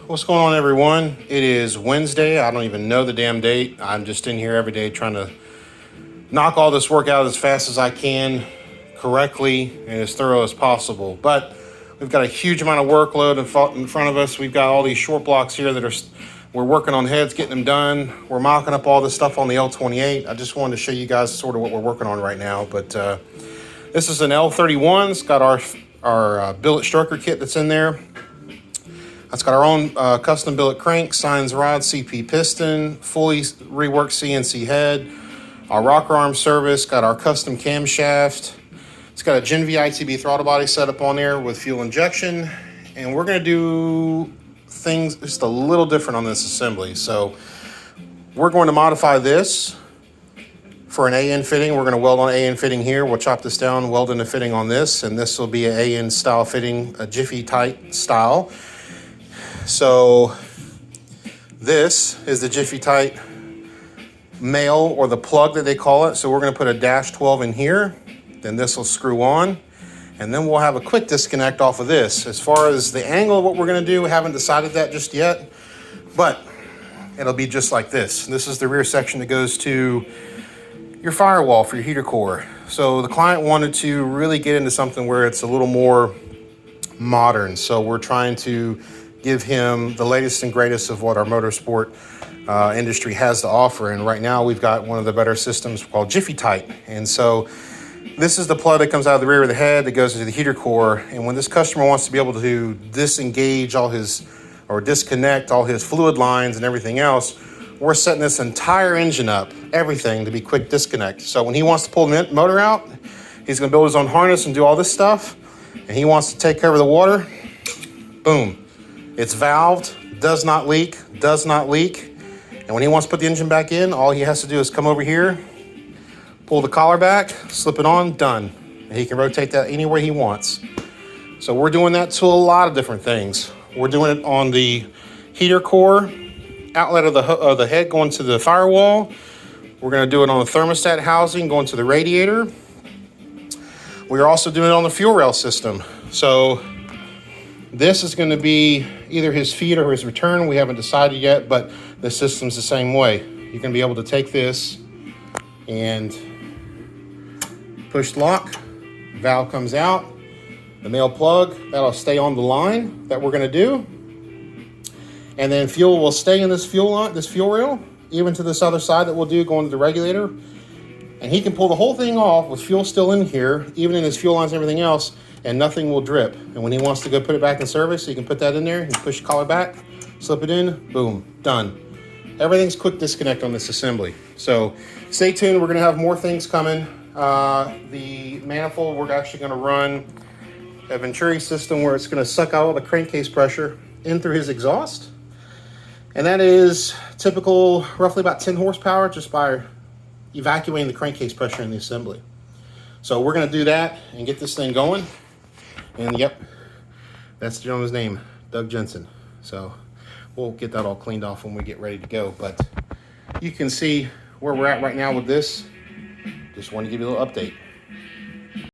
What's going on, everyone? It is Wednesday. I don't even know the damn date. I'm just in here every day trying to knock all this work out as fast as I can, correctly, and as thorough as possible. But we've got a huge amount of workload in front of us. We've got all these short blocks here we're working on heads, getting them done. We're mocking up all this stuff on the L28. I just wanted to show you guys sort of what we're working on right now. But this is an L31. It's got our billet stroker kit that's in there. It's got our own custom billet crank, Sines rod, CP piston, fully reworked CNC head, our rocker arm service, got our custom camshaft. It's got a Gen V ITB throttle body setup on there with fuel injection. And we're going to do things just a little different on this assembly. So we're going to modify this for an AN fitting. We're going to weld on AN fitting here. We'll chop this down, weld in a fitting on this, and this will be an AN style fitting, a Jiffy tight style. So this is the Jiffy Tight male, or the plug that they call it. So we're going to put a dash 12 in here, then this will screw on, and then we'll have a quick disconnect off of this. As far as the angle of what we're going to do, we haven't decided that just yet, but it'll be just like this. This is the rear section that goes to your firewall for your heater core. So the client wanted to really get into something where it's a little more modern. So we're trying to give him the latest and greatest of what our motorsport industry has to offer. And right now we've got one of the better systems called Jiffy Tight. And so this is the plug that comes out of the rear of the head that goes into the heater core. And when this customer wants to be able to disengage disconnect all his fluid lines and everything else, we're setting this entire engine up, everything, to be quick disconnect. So when he wants to pull the motor out, he's going to build his own harness and do all this stuff. And he wants to take care of the water, boom. It's valved, does not leak. And when he wants to put the engine back in, all he has to do is come over here, pull the collar back, slip it on, done. And he can rotate that anywhere he wants. So we're doing that to a lot of different things. We're doing it on the heater core, outlet of the head going to the firewall. We're going to do it on the thermostat housing going to the radiator. We're also doing it on the fuel rail system. So this is going to be either his feed or his return. We haven't decided yet, but the system's the same way. You're going to be able to take this and push lock, valve comes out, the male plug, that'll stay on the line that we're going to do. And then fuel will stay in this fuel rail, even to this other side that we'll do going to the regulator. And he can pull the whole thing off with fuel still in here, even in his fuel lines and everything else, and nothing will drip. And when he wants to go put it back in service, he can put that in there, and push the collar back, slip it in, boom, done. Everything's quick disconnect on this assembly. So stay tuned, we're gonna have more things coming. The manifold, we're actually gonna run a Venturi system where it's gonna suck out all the crankcase pressure in through his exhaust. And that is typical, roughly about 10 horsepower, just by evacuating the crankcase pressure in the assembly. So we're gonna do that and get this thing going. And yep, that's the gentleman's name, Doug Jensen. So we'll get that all cleaned off when we get ready to go. But you can see where we're at right now with this. Just want to give you a little update.